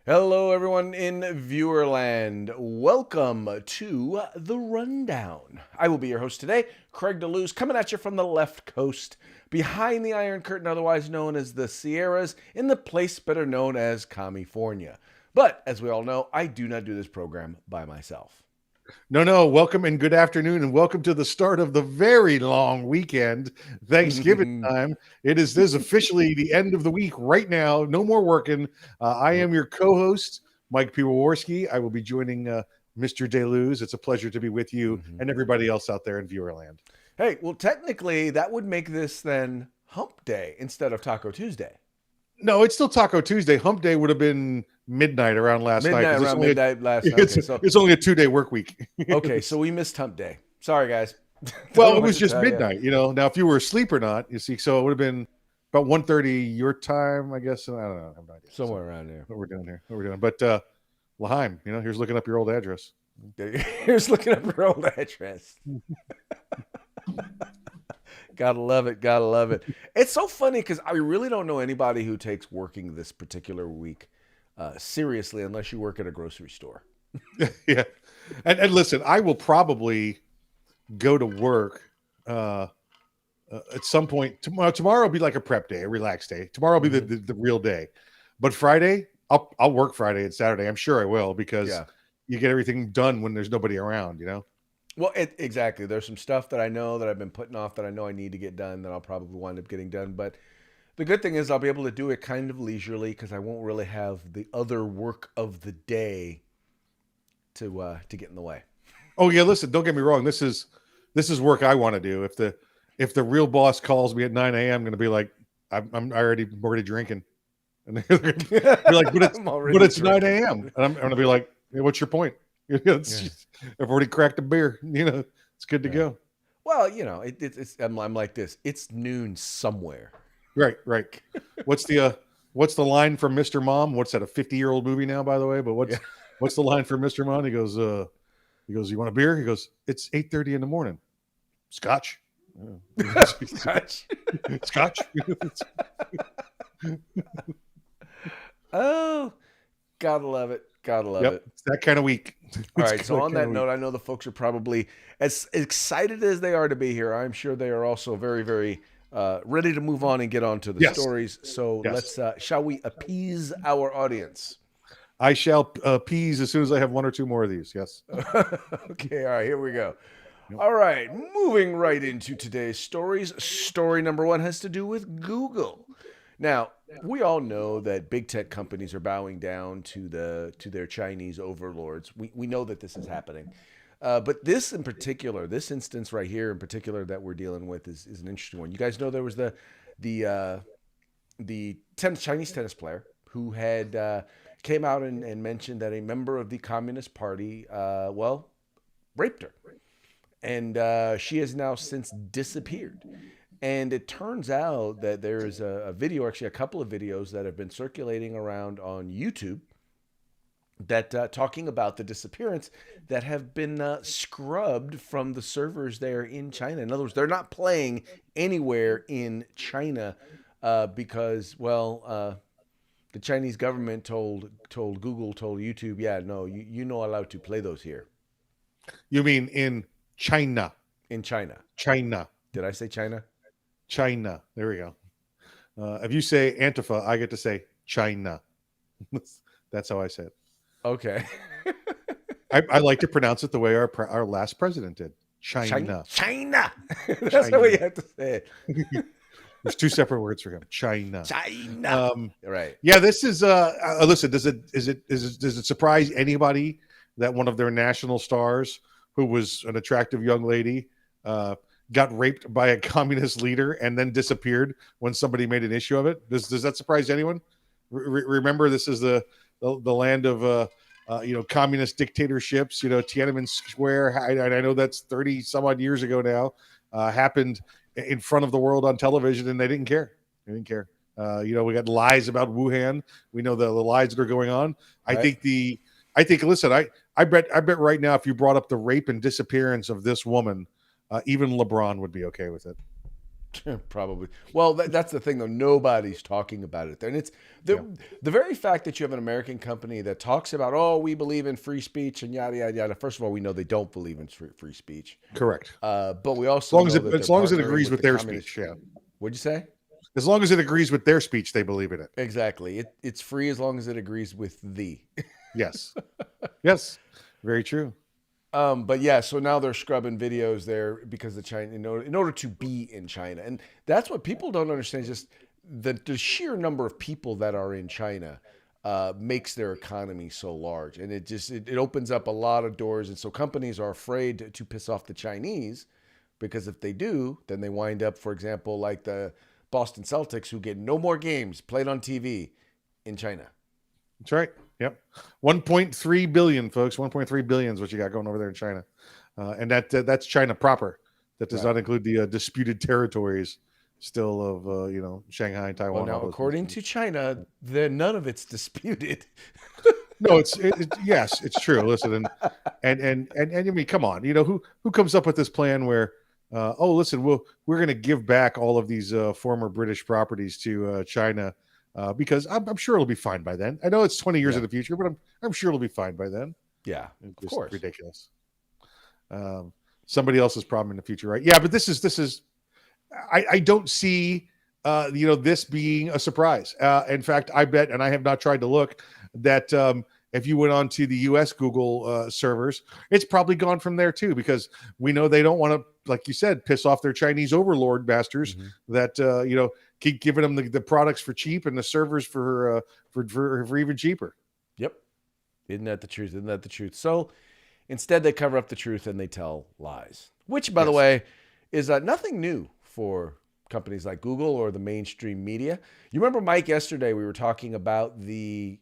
Hello, everyone in Viewerland. Welcome to The Rundown. I will be your host today, Craig DeLuz, coming at you from the left coast, behind the Iron Curtain, otherwise known as the Sierras, in the place better known as California. But, as we all know, I do not do this program by myself. No. Welcome and good afternoon, and welcome to the start of the very long weekend, Thanksgiving time. This is officially the end of the week right now. No more working. I am your co-host, Mike Piwowarski. I will be joining Mr. DeLuz. It's a pleasure to be with you and everybody else out there in Viewerland. Hey, well, technically, that would make this then Hump Day instead of Taco Tuesday. No, it's still Taco Tuesday. Hump Day would have been midnight around last night. Midnight, around midnight last night. It's only a 2-day work week. Okay, so we missed Hump Day. Sorry, guys. Well, it was just midnight, Now, if you were asleep or not, you see, so it would have been about 1:30 your time, I guess. I don't know. I have no idea. Somewhere around there. What we're doing here. But Laheim, here's looking up your old address. Here's looking up your old address. Gotta love it. Gotta love it. It's so funny because I really don't know anybody who takes working this particular week seriously unless you work at a grocery store. Yeah. And listen, I will probably go to work at some point. Tomorrow will be like a prep day, a relaxed day. Tomorrow will be the real day. But Friday, I'll work Friday and Saturday. I'm sure I will because you get everything done when there's nobody around, Well, exactly. There's some stuff that I know that I've been putting off that I know I need to get done that I'll probably wind up getting done. But the good thing is I'll be able to do it kind of leisurely because I won't really have the other work of the day to get in the way. Oh yeah, listen, don't get me wrong. This is work I want to do. If the real boss calls me at 9 a.m., I'm going to be like, I'm already drinking, and they're like, but it's 9 a.m. and I'm going to be like, hey, what's your point? I've already cracked a beer. It's good to go. Well, I'm like this. It's noon somewhere. Right. What's the line from Mr. Mom? What's that? A 50-year-old movie now, by the way. But what's the line from Mr. Mom? He goes, you want a beer? He goes, it's 8:30 in the morning. Scotch. Scotch. Oh, gotta love it. Gotta love it. It's that kind of week. All right. So on that note, I know the folks are probably as excited as they are to be here. I'm sure they are also very, very ready to move on and get on to the stories. So let's, shall we appease our audience? I shall appease as soon as I have one or two more of these. Yes. Okay. All right. Here we go. All right. Moving right into today's stories. Story number one has to do with Google. Now, we all know that big tech companies are bowing down to their Chinese overlords. We know that this is happening. But this in particular, this instance right here in particular that we're dealing with is an interesting one. You guys know there was the Chinese tennis player who had came out and mentioned that a member of the Communist Party, raped her. And she has now since disappeared. And it turns out that there is a video, actually a couple of videos that have been circulating around on YouTube that talking about the disappearance that have been scrubbed from the servers there in China. In other words, they're not playing anywhere in China because, the Chinese government told Google, told YouTube, you're not allowed to play those here. You mean in China? In China. China. Did I say China? China. There we go. If you say Antifa, I get to say China. That's how I say it. Okay. I like to pronounce it the way our last president did. China. China. That's how you have to say it. There's two separate words for him. China. Right. Yeah, this is listen, does it surprise anybody that one of their national stars, who was an attractive young lady, got raped by a communist leader and then disappeared when somebody made an issue of it? Does that surprise anyone? Remember, this is the land of communist dictatorships. Tiananmen Square. I know that's 30 some odd years ago now. Happened in front of the world on television, and they didn't care. We got lies about Wuhan. We know the lies that are going on. Right. Listen, I bet right now, if you brought up the rape and disappearance of this woman, even LeBron would be okay with it. Probably. Well, that's the thing, though. Nobody's talking about it there, and it's the very fact that you have an American company that talks about, oh, we believe in free speech and yada yada yada. First of all, we know they don't believe in free speech. Correct. But we also know that As long as it they're partnering agrees with the their communist- speech, yeah. What'd you say? As long as it agrees with their speech, they believe in it. Exactly. It's free as long as it agrees with the. Yes. Yes. Very true. But yeah, so now they're scrubbing videos there because the China in order to be in China, and that's what people don't understand. Just the sheer number of people that are in China makes their economy so large, and it opens up a lot of doors. And so companies are afraid to piss off the Chinese because if they do, then they wind up, for example, like the Boston Celtics, who get no more games played on TV in China. That's right. Yep. 1.3 billion, folks. 1.3 billion is what you got going over there in China. And that's China proper. That does not include the disputed territories still of, Shanghai and Taiwan. Well, now, according to China, none of it's disputed. No, yes, it's true. Listen, and I mean, come on, who comes up with this plan where, listen, we're going to give back all of these former British properties to China. Because I'm sure it'll be fine by then. I know it's 20 years in the future, but I'm sure it'll be fine by then. Yeah, of course. Ridiculous. Somebody else's problem in the future, right? Yeah, but this is. I don't see this being a surprise. In fact, I bet, and I have not tried to look, that if you went on to the U.S. Google servers, it's probably gone from there too, because we know they don't want to, like you said, piss off their Chinese overlord bastards that keep giving them the products for cheap and the servers for even cheaper. Yep. Isn't that the truth? So instead they cover up the truth and they tell lies, which, by the way, is nothing new for companies like Google or the mainstream media. You remember, Mike, yesterday we were talking about the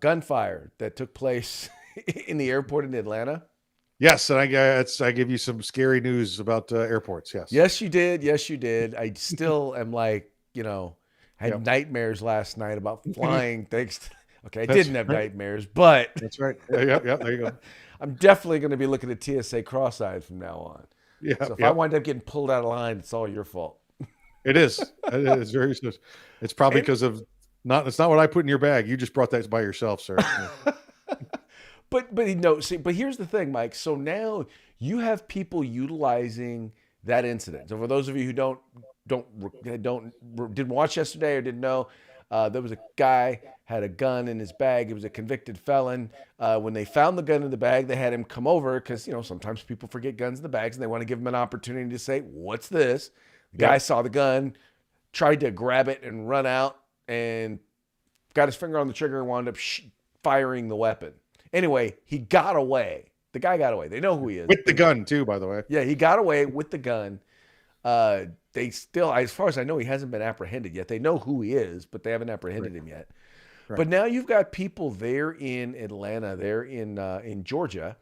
gunfire that took place in the airport in Atlanta. Yes, and I give you some scary news about airports. Yes, you did. I still am like, I had nightmares last night about flying. I didn't have nightmares, but that's right. Yeah, there you go. I'm definitely going to be looking at TSA cross-eyed from now on. Yeah. So if I wind up getting pulled out of line, it's all your fault. It is. It's very. It's probably because of not. It's not what I put in your bag. You just brought that by yourself, sir. But here's the thing, Mike. So now you have people utilizing that incident. So for those of you who didn't watch yesterday or didn't know, there was a guy had a gun in his bag. He was a convicted felon. When they found the gun in the bag, they had him come over because sometimes people forget guns in the bags and they want to give him an opportunity to say, "What's this?" The guy saw the gun, tried to grab it and run out, and got his finger on the trigger and wound up firing the weapon. Anyway, he got away. The guy got away. They know who he is. With the gun, too, by the way. Yeah, he got away with the gun. They still, as far as I know, he hasn't been apprehended yet. They know who he is, but they haven't apprehended him yet. Right. But now you've got people there in Atlanta, there in Georgia,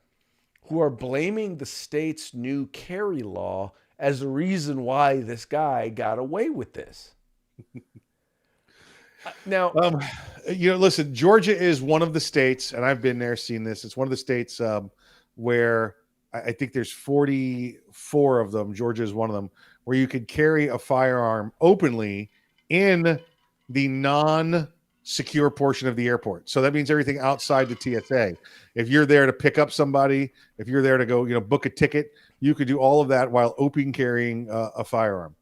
who are blaming the state's new carry law as the reason why this guy got away with this. Now, listen, Georgia is one of the states, and I've been there, seen this. It's one of the states where I think there's 44 of them. Georgia is one of them, where you could carry a firearm openly in the non-secure portion of the airport. So that means everything outside the TSA. If you're there to pick up somebody, if you're there to go, book a ticket, you could do all of that while open carrying a firearm.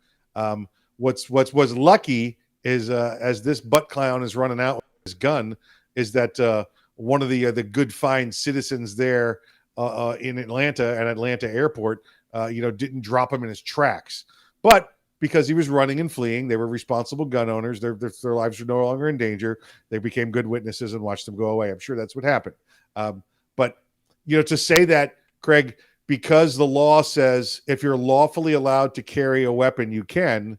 What's lucky is as this butt clown is running out with his gun, is that one of the good fine citizens there in Atlanta at Atlanta Airport, didn't drop him in his tracks. But because he was running and fleeing, they were responsible gun owners. Their lives were no longer in danger. They became good witnesses and watched them go away. I'm sure that's what happened. But to say that, Craig, because the law says if you're lawfully allowed to carry a weapon, you can,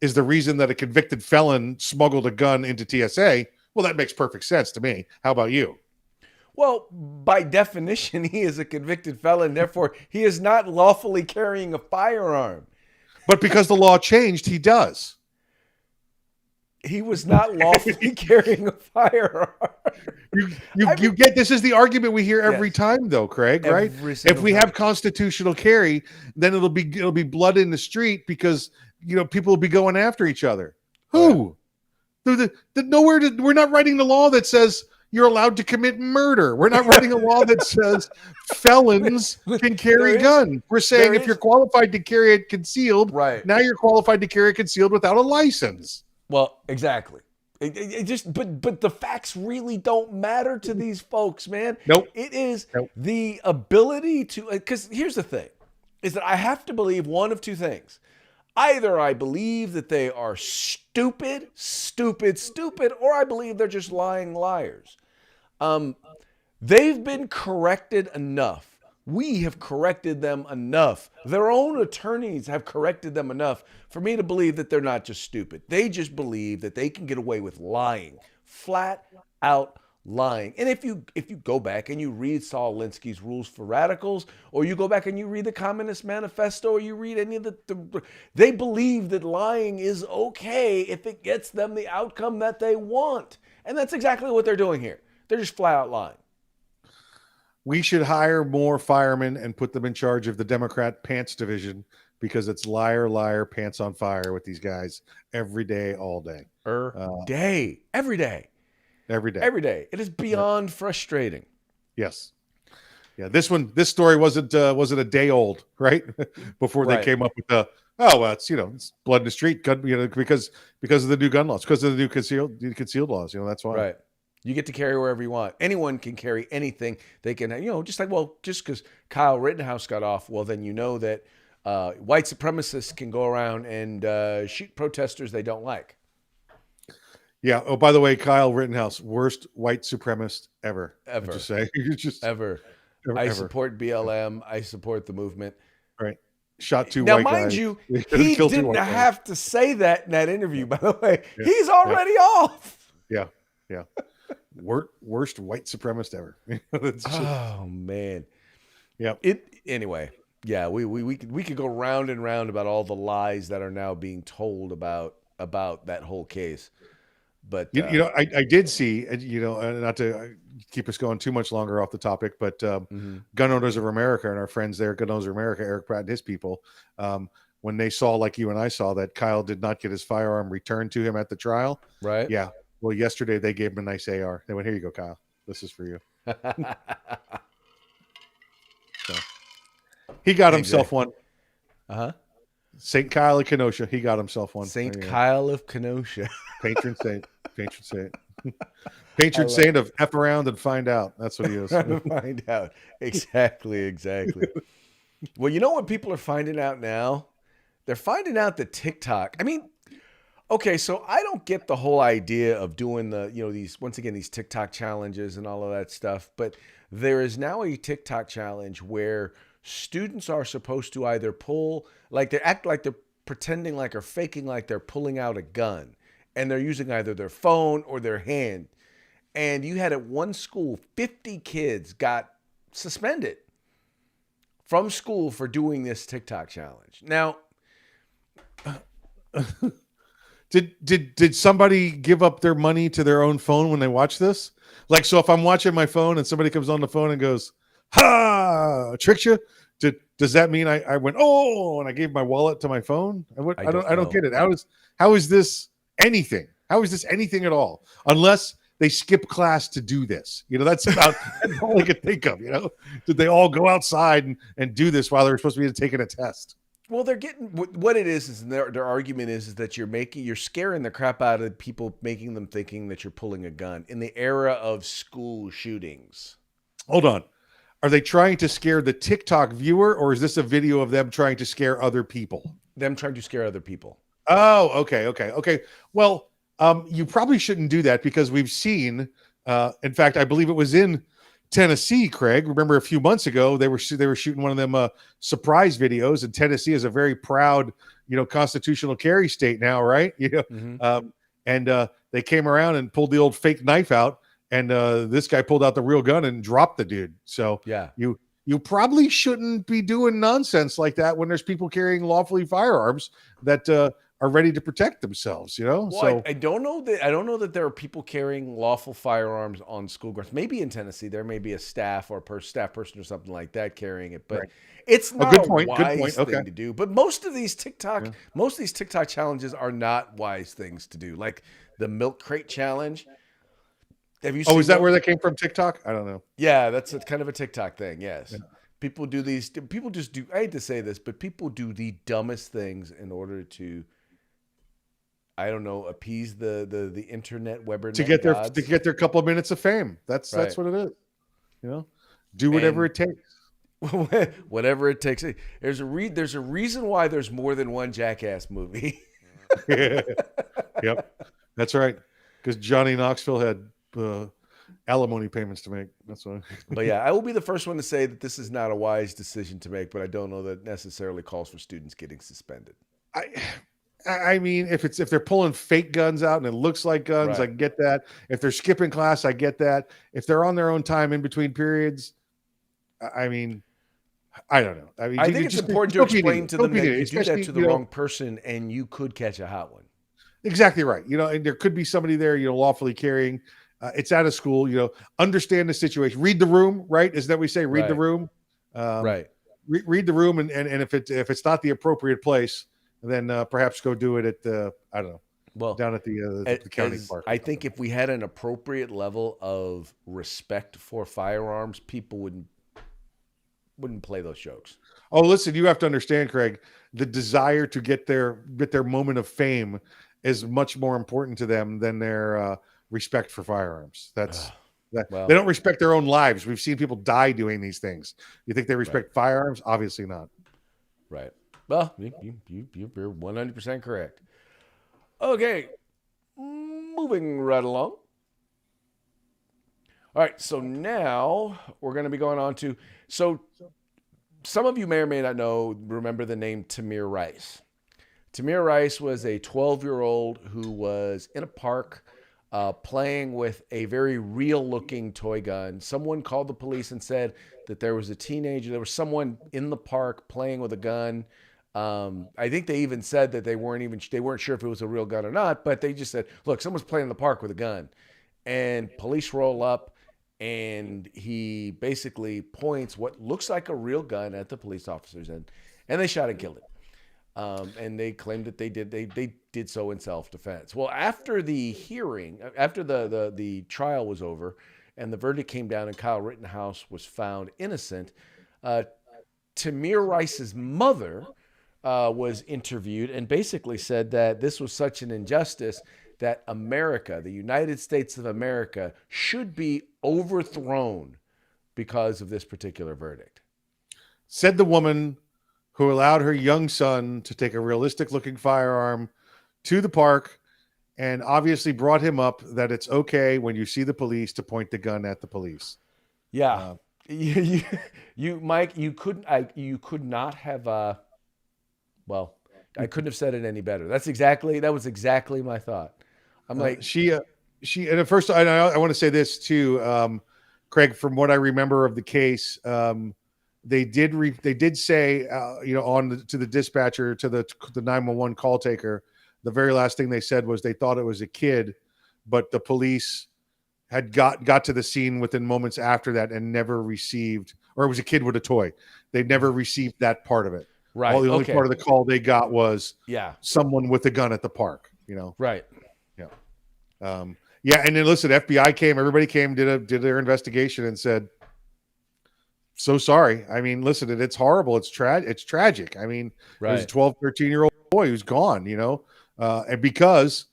is the reason that a convicted felon smuggled a gun into TSA. Well, that makes perfect sense to me. How about you? Well, by definition, he is a convicted felon. Therefore, he is not lawfully carrying a firearm. But because the law changed, he does. He was not lawfully carrying a firearm. I You mean, get this is the argument we hear every yes, time though, Craig, right? every If single we time. have constitutional carry, then it'll be blood in the street because people will be going after each other. Oh, yeah. Who? We're not writing the law that says you're allowed to commit murder. We're not writing a law that says felons can carry There is- guns. We're saying there if is- you're qualified to carry it concealed, Right. now you're qualified to carry it concealed without a license. Well, exactly. It just, but the facts really don't matter to these folks, man. Nope. It is Nope. the ability to, because here's the thing, is that I have to believe one of two things. Either I believe that they are stupid, or I believe they're just lying liars. They've been corrected enough. We have corrected them enough. Their own attorneys have corrected them enough for me to believe that they're not just stupid. They just believe that they can get away with lying, flat out lying. And if you go back and you read Saul Alinsky's Rules for Radicals, or you go back and you read the Communist Manifesto, or you read any of they believe that lying is okay if it gets them the outcome that they want. And that's exactly what they're doing here. They're just flat out lying. We should hire more firemen and put them in charge of the Democrat pants division because it's liar, liar, pants on fire with these guys every day, all day. Every day. Every day. Every day. It is beyond frustrating. Yes. Yeah. This story wasn't a day old, right? Before they Right. came up with the it's blood in the street, gun, because of the new gun laws, because of the new concealed laws. That's why. Right. You get to carry wherever you want. Anyone can carry anything. They can, just like, well, just because Kyle Rittenhouse got off, well, then you know that white supremacists can go around and shoot protesters they don't like. Yeah. Oh, by the way, Kyle Rittenhouse, worst white supremacist ever. Ever. Just say, Ever. I support BLM. I support the movement. Right. Shot two Now, white mind guys. you, Killed he two didn't white guys. have to say that in that interview, by the way. Yeah. He's already off. Yeah. Worst white supremacist ever. It's just- Oh, man. yeah. Anyway, yeah, we could go round and round about all the lies that are now being told about that whole case. But I did see, not to keep us going too much longer off the topic, but Gun Owners of America and our friends there, Gun Owners of America, Eric Pratt and his people, when they saw, like you and I saw, that Kyle did not get his firearm returned to him at the trial. right? Yeah. Well, yesterday they gave him a nice AR. They went, "Here you go, Kyle. This is for you." He got himself one. Uh-huh. St. Kyle of Kenosha. He got himself one. Saint There you go. Kyle of Kenosha. Patron saint. Patron saint. Patron saint of F around and find out. That's what he is. Trying to find out. Exactly. Well, you know what people are finding out now? They're finding out that TikTok, okay, so I don't get the whole idea of doing these TikTok challenges and all of that stuff, but there is now a TikTok challenge where students are supposed to either they act like they're pretending like or faking like they're pulling out a gun, and they're using either their phone or their hand. And you had at one school, 50 kids got suspended from school for doing this TikTok challenge. Now, Did somebody give up their money to their own phone when they watch this? Like, so if I'm watching my phone and somebody comes on the phone and goes, "Ha, tricked you," does that mean I went, "Oh," and I gave my wallet to my phone? I don't get it. How is this anything? How is this anything at all? Unless they skip class to do this. That's about that's all I can think of. Did they all go outside and do this while they're supposed to be taking a test? well, they're getting what it is their argument is that you're scaring the crap out of people, making them thinking that you're pulling a gun in the era of school shootings. Hold on. Are they trying to scare the TikTok viewer, or is this a video of them trying to scare other people? Them trying to scare other people. Oh, okay. Well, you probably shouldn't do that because we've seen, in fact, I believe it was in Tennessee, Craig. Remember a few months ago, they were shooting one of them surprise videos, and Tennessee is a very proud, constitutional carry state now, right? And they came around and pulled the old fake knife out, and this guy pulled out the real gun and dropped the dude. So Yeah. you probably shouldn't be doing nonsense like that when there's people carrying lawfully firearms that are ready to protect themselves. Well, So I don't know that there are people carrying lawful firearms on school grounds. Maybe in Tennessee there may be a staff or staff person or something like that carrying it, but right. it's Oh, not good a point. Good point. wise Okay. thing to do. But Yeah. most of these TikTok challenges are not wise things to do. Like the milk crate challenge. Have you Oh, is seen that those? where that came from? TikTok? I don't know. Yeah, that's kind of a TikTok thing. Yeah. Yes. People do these. People just do. I hate to say this, but people do the dumbest things in order to, I don't know, appease the internet webernet To gods. get their couple of minutes of fame. That's Right. what it is. You know, do whatever And it takes. whatever it takes. There's a reason why there's more than one Jackass movie. Yep, that's right. Because Johnny Knoxville had alimony payments to make. That's why. But yeah, I will be the first one to say that this is not a wise decision to make, but I don't know that it necessarily calls for students getting suspended. I I mean, if they're pulling fake guns out and it looks like guns, I Right. get that. If they're skipping class, I get that. If they're on their own time in between periods, I mean, I don't know. I mean, I think it's just important to don't be an explain idiot. to Don't them be an that idiot. you do that Especially, to the wrong person and you could catch a hot one. exactly right. And there could be somebody there, lawfully carrying. It's out of school. Understand the situation. Read the room. Right? Is that we say? Read the Right. room. Um, Right. read the room, and if it's not the appropriate place, then perhaps go do it at the I don't know, Well, down at the county as park or I something. think if we had an appropriate level of respect for firearms, people wouldn't play those jokes. Oh, listen, you have to understand, Craig. The desire to get their moment of fame is much more important to them than their respect for firearms. That's Ugh. that they Well, don't respect their own lives. We've seen people die doing these things. You think they right. respect firearms? Obviously not. Right. Well, you're 100% correct. Okay, moving right along. All right, so now we're going to be going on to. So, some of you may or may not remember the name Tamir Rice. Tamir Rice was a 12-year-old who was in a park playing with a very real looking toy gun. Someone called the police and said that there was someone in the park playing with a gun. I think they even said that they weren't sure if it was a real gun or not, but they just said, look, someone's playing in the park with a gun. And police roll up, and he basically points what looks like a real gun at the police officers, and they shot and killed him. And they claimed that they did so in self-defense. Well, after the hearing, after the trial was over, and the verdict came down, and Kyle Rittenhouse was found innocent, uh, Tamir Rice's mother was interviewed and basically said that this was such an injustice that America, the United States of America, should be overthrown because of this particular verdict. Said the woman who allowed her young son to take a realistic looking firearm to the park and obviously brought him up that it's okay when you see the police to point the gun at the police. Yeah, Uh, Mike, you could not have. Well, I couldn't have said it any better. That was exactly my thought. I'm Uh, like, she, uh, and at first, I want to say this too, Craig. From what I remember of the case, they did say, to the dispatcher, to the 911 call taker, the very last thing they said was they thought it was a kid, but the police had got to the scene within moments after that and never received, or it was a kid with a toy. They never received that part of it. right, The only okay, part of the call they got was yeah, someone with a gun at the park. right, Yeah. Yeah, and then listen, FBI came, everybody came, did their investigation and said, so sorry. I mean, listen, it's horrible. It's tragic. I mean, there's a right, 12, 13-year-old boy who's gone, and because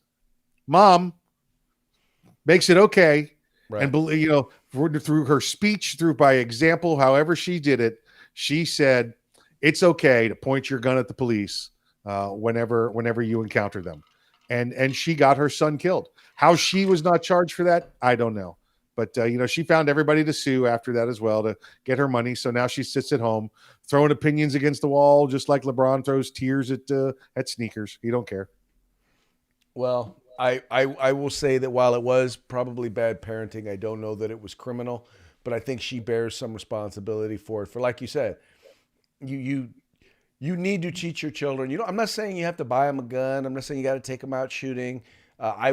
mom makes it okay and right. believe, through her speech, through by example, however she did it, she said, it's okay to point your gun at the police whenever you encounter them. And she got her son killed. How she was not charged for that, I don't know. But she found everybody to sue after that as well to get her money. So now she sits at home throwing opinions against the wall, just like LeBron throws tears at sneakers. He don't care. Well, I will say that while it was probably bad parenting, I don't know that it was criminal, but I think she bears some responsibility for it. For like you said, you You need to teach your children. I'm not saying you have to buy them a gun. I'm not saying you got to take them out shooting. I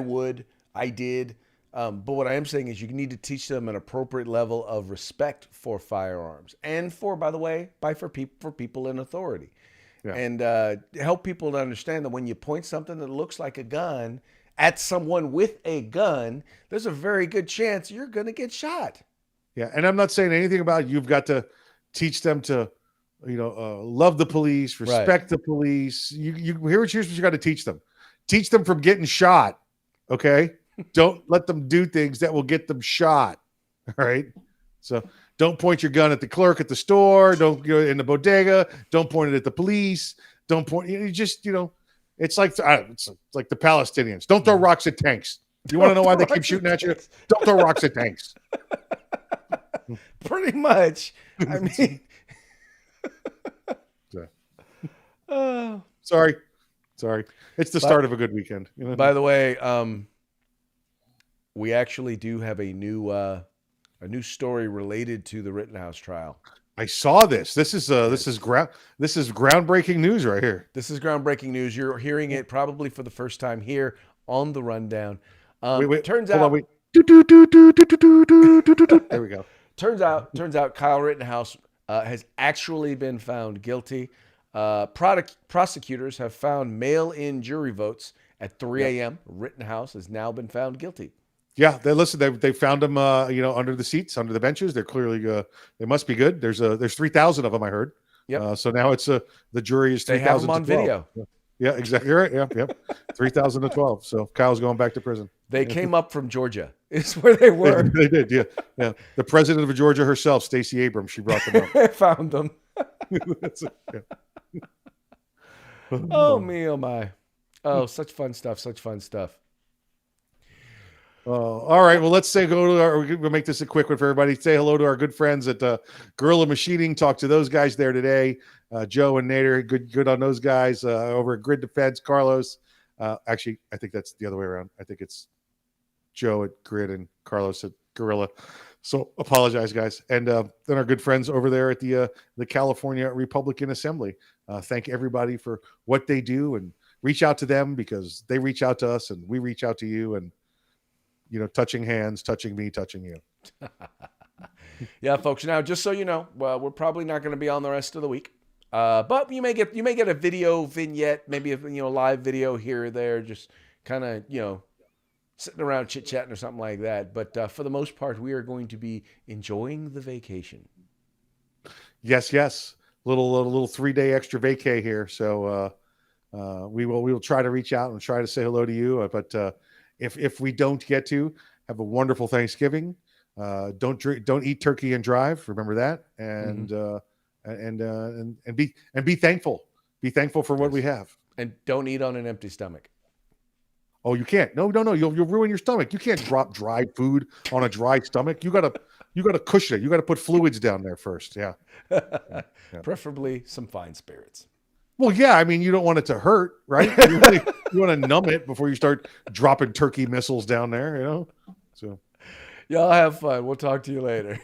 did. But what I am saying is you need to teach them an appropriate level of respect for firearms and by the way, for people in authority. Yeah. And help people to understand that when you point something that looks like a gun at someone with a gun, there's a very good chance you're going to get shot. Yeah. And I'm not saying anything about you've got to teach them to, love the police, respect the police. Here's what you got to teach them. Teach them from getting shot. Okay. Don't let them do things that will get them shot. All right. So don't point your gun at the clerk at the store. Don't go in the bodega. Don't point it at the police. Don't point. It's like the Palestinians. Don't throw rocks at tanks. You want to know why they keep shooting at you? Don't throw rocks at tanks. Pretty much. I mean, sorry. It's the start of a good weekend. By the way, we actually do have a new story related to the Rittenhouse trial. I saw this. This is groundbreaking news right here. This is groundbreaking news. You're hearing it probably for the first time here on the rundown. Wait. Turns out. There we go. Turns out Kyle Rittenhouse has actually been found guilty. Prosecutors have found mail-in jury votes at 3 a.m. Rittenhouse has now been found guilty. Yeah, they found them, under the seats, under the benches. They're clearly, they must be good. There's 3,000 of them, I heard. Yep. So now it's the jury is 3,000. They have them on video. Yeah, exactly right. Yep. 3,012. So Kyle's going back to prison. They came up from Georgia. Is where they were. They did. Yeah. The president of Georgia herself, Stacey Abrams, she brought them up. Found them. Yeah. Oh me, oh my. Oh, such fun stuff. All right. Well, let's we'll make this a quick one for everybody. Say hello to our good friends at Guerrilla Machining. Talk to those guys there today. Joe and Nader, good on those guys over at Grid Defense. Carlos, actually, I think that's the other way around. I think it's Joe at Grid and Carlos at Guerrilla. So apologize, guys. And then our good friends over there at the California Republican Assembly. Thank everybody for what they do and reach out to them because they reach out to us and we reach out to you and, touching hands, touching me, touching you. Yeah, folks. Now, just so you know, we're probably not going to be on the rest of the week. But you may get a video vignette, maybe a live video here or there, just kind of, sitting around chit-chatting or something like that. But for the most part, we are going to be enjoying the vacation. Yes. Little 3-day extra vacay here. So we will try to reach out and try to say hello to you. But if we don't get to, have a wonderful Thanksgiving. Don't eat turkey and drive. Remember that. And and be thankful. Be thankful for what we have. And don't eat on an empty stomach. Oh, you can't. No. You'll ruin your stomach. You can't drop dry food on a dry stomach. You gotta cushion it. You gotta put fluids down there first. Yeah. Preferably some fine spirits. Well, yeah. I mean, you don't want it to hurt, right? You want to numb it before you start dropping turkey missiles down there. So. Y'all have fun. We'll talk to you later.